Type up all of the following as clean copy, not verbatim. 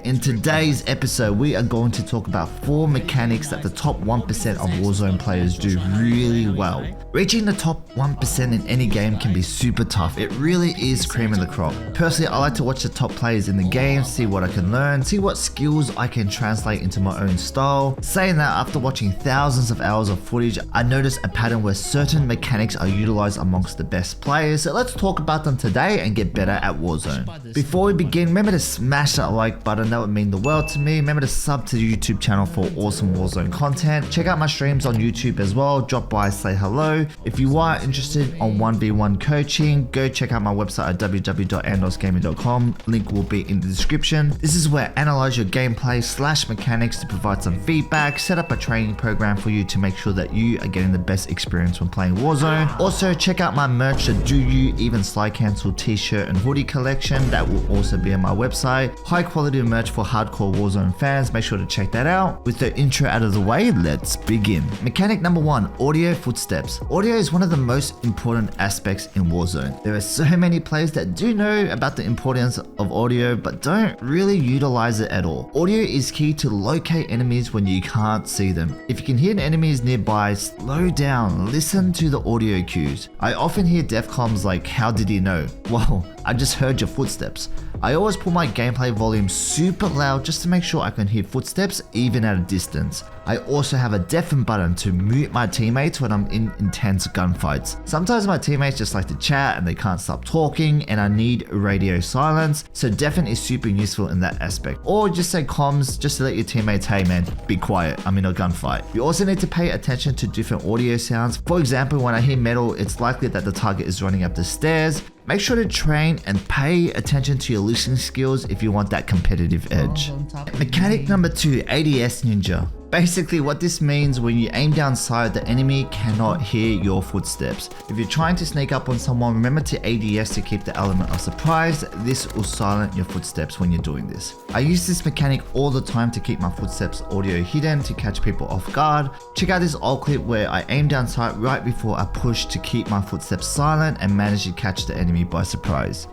In today's episode, we are going to talk about 4 mechanics that the top 1% of Warzone players do really well. Reaching the top 1% in any game can be super tough. It really is cream of the crop. Personally, I like to watch the top players in the game, see what I can learn, see what skills I can translate into my own style. Saying that, after watching thousands of hours of footage, I noticed a pattern where certain mechanics are utilized amongst the best players. So let's talk about them today and get better at Warzone. Before we begin, remember to smash that like button, that would mean the world to me. Remember to sub to the YouTube channel for awesome Warzone content. Check out my streams on YouTube as well. Drop by, say hello. If you are interested on 1v1 coaching, go check out my website at www.andos.gaming.com. Link will be in the description. This is where I analyze your gameplay / mechanics to provide some feedback, set up a training program for you to make sure that you are getting the best experience when playing Warzone. Also, check out my merch, the Do You Even Slide Cancel t-shirt and hoodie collection. That will also be on my website. High quality merch for hardcore Warzone fans. Make sure to check that out. With the intro out of the way, let's begin. Mechanic number 1, audio footsteps. Audio is one of the most important aspects in Warzone. There are so many players that do know about the importance of audio but don't really utilize it at all. Audio is key to locate enemies when you can't see them. If you can hear enemies nearby, slow down, listen to the audio cues. I often hear death comms like, "How did he know?" Well, I just heard your footsteps. I always put my gameplay volume super loud just to make sure I can hear footsteps even at a distance. I also have a deafen button to mute my teammates when I'm in intense gunfights. Sometimes my teammates just like to chat and they can't stop talking and I need radio silence, so deafen is super useful in that aspect. Or just say comms just to let your teammates, "Hey man, be quiet, I'm in a gunfight." You also need to pay attention to different audio sounds. For example, when I hear metal, it's likely that the target is running up the stairs. Make sure to train and pay attention to your listening skills if you want that competitive edge. Mechanic number 2, ADS Ninja. Basically, what this means, when you aim down sight, the enemy cannot hear your footsteps. If you're trying to sneak up on someone, remember to ADS to keep the element of surprise. This will silence your footsteps when you're doing this. I use this mechanic all the time to keep my footsteps audio hidden to catch people off guard. Check out this old clip where I aim down sight right before I push to keep my footsteps silent and manage to catch the enemy by surprise.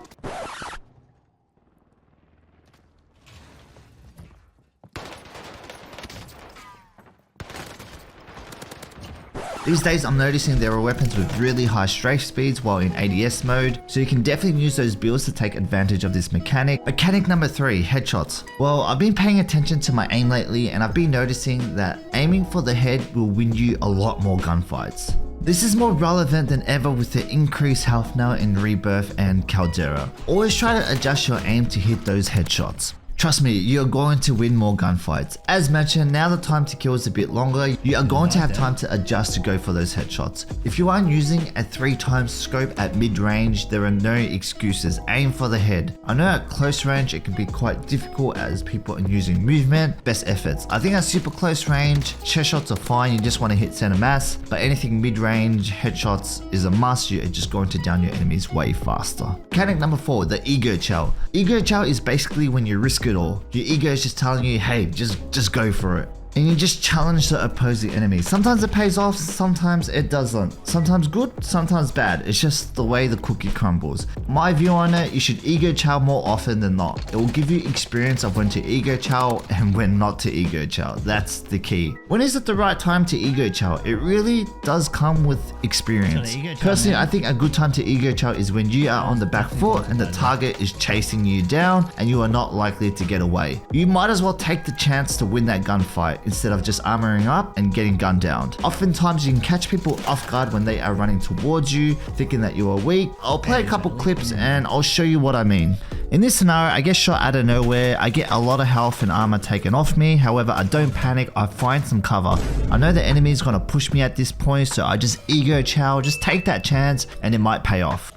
These days I'm noticing there are weapons with really high strafe speeds while in ADS mode, so you can definitely use those builds to take advantage of this mechanic. Mechanic number 3, headshots. Well, I've been paying attention to my aim lately and I've been noticing that aiming for the head will win you a lot more gunfights. This is more relevant than ever with the increased health now in Rebirth and Caldera. Always try to adjust your aim to hit those headshots. Trust me, you're going to win more gunfights. As mentioned, now the time to kill is a bit longer. You are going to have time to adjust to go for those headshots. If you aren't using a 3x scope at mid-range, there are no excuses. Aim for the head. I know at close range it can be quite difficult as people are using movement. Best efforts. I think at super close range, chest shots are fine, you just want to hit center mass. But anything mid-range, headshots is a must. You're just going to down your enemies way faster. Mechanic number 4, the ego chow. Ego chow is basically when you risk it all. Your ego is just telling you, hey, just go for it. And you just challenge the opposing enemy. Sometimes it pays off, sometimes it doesn't. Sometimes good, sometimes bad. It's just the way the cookie crumbles. My view on it, you should ego chow more often than not. It will give you experience of when to ego chow and when not to ego chow. That's the key. When is it the right time to ego chow? It really does come with experience. Personally, I think a good time to ego chow is when you are on the back foot and the target is chasing you down and you are not likely to get away. You might as well take the chance to win that gunfight instead of just armoring up and getting gunned down. Oftentimes you can catch people off guard when they are running towards you, thinking that you are weak. I'll play a couple clips and I'll show you what I mean. In this scenario, I get shot out of nowhere. I get a lot of health and armor taken off me. However, I don't panic. I find some cover. I know the enemy is going to push me at this point, so I just ego chow, just take that chance and it might pay off.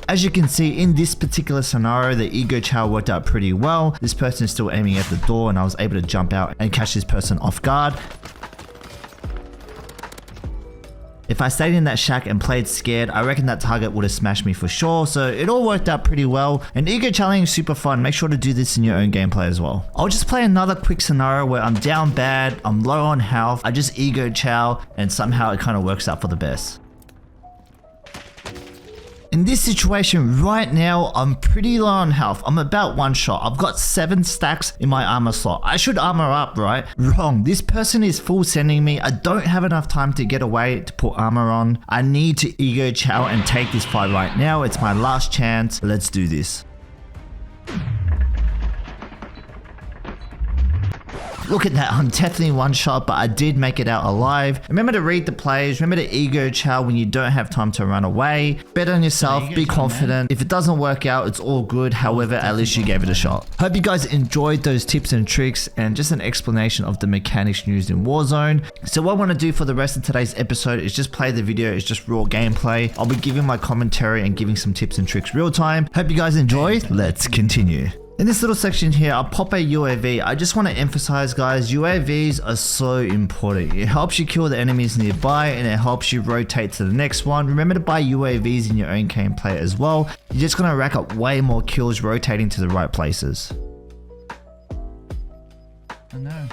As you can see, in this particular scenario, the ego chow worked out pretty well. This person is still aiming at the door and I was able to jump out and catch this person off guard. If I stayed in that shack and played scared, I reckon that target would have smashed me for sure, so it all worked out pretty well. And ego challenge is super fun. Make sure to do this in your own gameplay as well. I'll just play another quick scenario where I'm down bad, I'm low on health, I just ego chow, and somehow it kind of works out for the best. In In this situation right now, I'm pretty low on health. I'm about one shot. I've got 7 stacks in my armor slot. I should armor up, right? Wrong. This person is full sending me. I don't have enough time to get away to put armor on. I need to ego chow and take this fight right now. It's my last chance. Let's do this. Look at that, I'm definitely one shot, but I did make it out alive. Remember to read the plays, remember to ego chow when you don't have time to run away. Bet on yourself, be confident. If it doesn't work out, it's all good. However, at least you gave it a shot. Hope you guys enjoyed those tips and tricks and just an explanation of the mechanics used in Warzone. So what I want to do for the rest of today's episode is just play the video. It's just raw gameplay. I'll be giving my commentary and giving some tips and tricks real time. Hope you guys enjoyed. Let's continue. In this little section here, I'll pop a UAV. I just want to emphasize, guys, UAVs are so important. It helps you kill the enemies nearby and it helps you rotate to the next one. Remember to buy UAVs in your own gameplay as well. You're just going to rack up way more kills rotating to the right places. I know.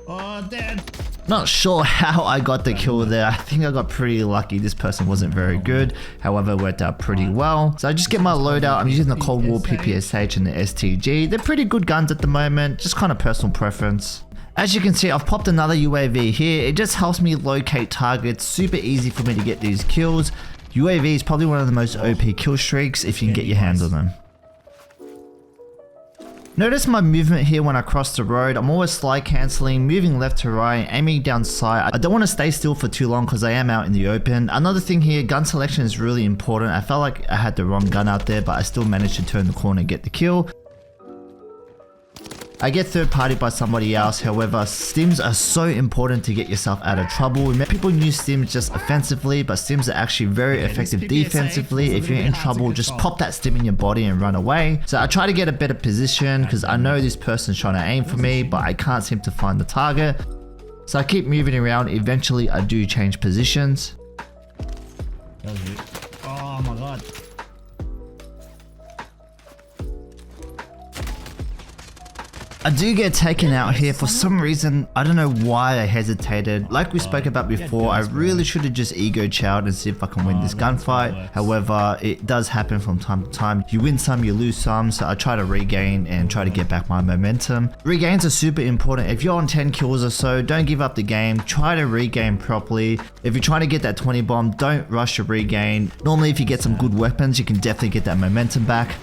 Oh, dead. Not sure how I got the kill there. I think I got pretty lucky. This person wasn't very good. However, it worked out pretty well. So I just get my loadout. I'm using the Cold War PPSH and the STG. They're pretty good guns at the moment. Just kind of personal preference. As you can see, I've popped another UAV here. It just helps me locate targets. Super easy for me to get these kills. UAV is probably one of the most OP kill streaks if you can get your hands on them. Notice my movement here when I cross the road. I'm always slide cancelling, moving left to right, aiming down sight. I don't want to stay still for too long because I am out in the open. Another thing here, gun selection is really important. I felt like I had the wrong gun out there, but I still managed to turn the corner and get the kill. I get third party by somebody else. However, stims are so important to get yourself out of trouble. People use stims just offensively, but stims are actually very effective defensively. If you're in trouble, just pop that stim in your body and run away. So I try to get a better position because I know this person's trying to aim for me, but I can't seem to find the target. So I keep moving around. Eventually, I do change positions. That was it. Oh my god. I do get taken out here for some reason. I don't know why I hesitated. Like we spoke about before, I really should have just ego chowed and see if I can win this gunfight. However, it does happen from time to time. You win some, you lose some. So I try to regain and try to get back my momentum. Regains are super important. If you're on 10 kills or so, don't give up the game. Try to regain properly. If you're trying to get that 20 bomb, don't rush your regain. Normally, if you get some good weapons, you can definitely get that momentum back.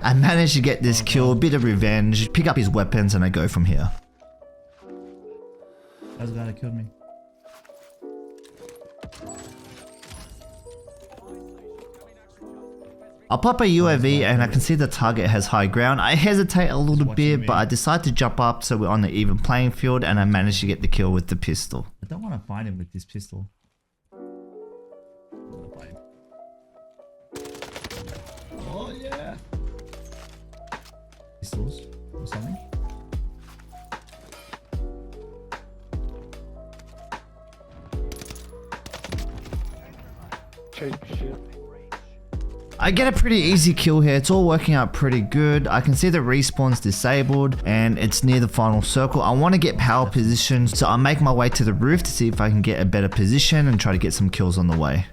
I managed to get this kill, a bit of revenge, pick up his weapons, and I go from here. That was the guy that killed me. I'll pop a UAV and I can see the target has high ground. I hesitate a little bit, but I decide to jump up so we're on the even playing field and I managed to get the kill with the pistol. I don't want to fight him with this pistol. Oh yeah. Pistols or something. I get a pretty easy kill here. It's all working out pretty good. I can see the respawn's disabled and it's near the final circle. I want to get power position, so I make my way to the roof to see if I can get a better position and try to get some kills on the way.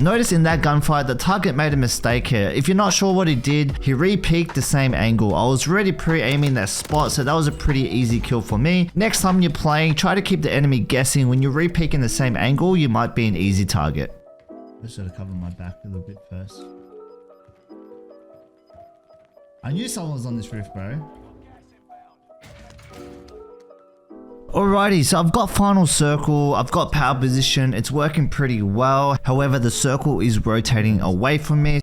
Notice in that gunfight, the target made a mistake here. If you're not sure what he did, he re-peeked the same angle. I was already pre-aiming that spot, so that was a pretty easy kill for me. Next time you're playing, try to keep the enemy guessing. When you're re-peeking the same angle, you might be an easy target. I should have covered my back a little bit first. I knew someone was on this roof, bro. Alrighty, so I've got final circle, I've got power position, it's working pretty well. However, the circle is rotating away from me.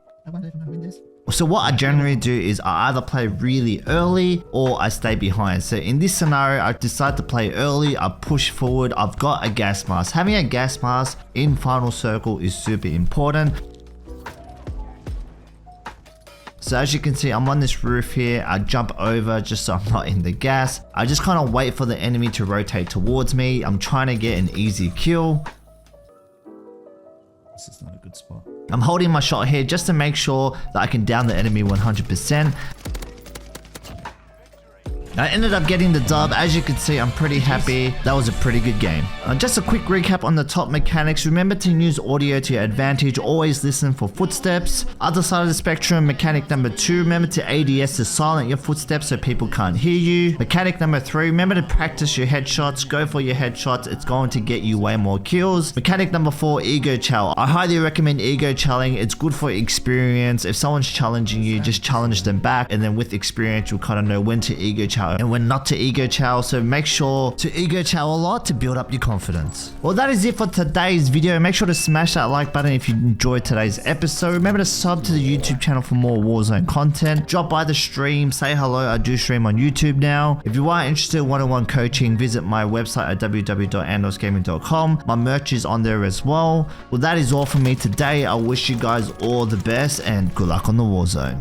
So what I generally do is I either play really early or I stay behind. So in this scenario, I decide to play early, I push forward, I've got a gas mask. Having a gas mask in final circle is super important. So as you can see, I'm on this roof here. I jump over just so I'm not in the gas. I just kind of wait for the enemy to rotate towards me. I'm trying to get an easy kill. This is not a good spot. I'm holding my shot here just to make sure that I can down the enemy 100%. I ended up getting the dub. As you can see, I'm pretty happy. That was a pretty good game. Just a quick recap on the top mechanics. Remember to use audio to your advantage. Always listen for footsteps. Other side of the spectrum, mechanic number 2, remember to ADS to silent your footsteps so people can't hear you. Mechanic number 3, remember to practice your headshots. Go for your headshots. It's going to get you way more kills. Mechanic number 4, ego chow. I highly recommend ego chowing. It's good for experience. If someone's challenging you, just challenge them back, and then with experience, you'll kind of know when to ego chow and when not to ego chow. So make sure to ego chow a lot to build up your confidence. Well, that is it for today's video. Make sure to smash that like button if you enjoyed today's episode. Remember to sub to the YouTube channel for more Warzone content. Drop by the stream, say hello. I do stream on YouTube now. If you are interested in one-on-one coaching, visit my website at www.andosgaming.com. My merch is on there as well. Well, that is all from me today. I wish you guys all the best and good luck on the Warzone.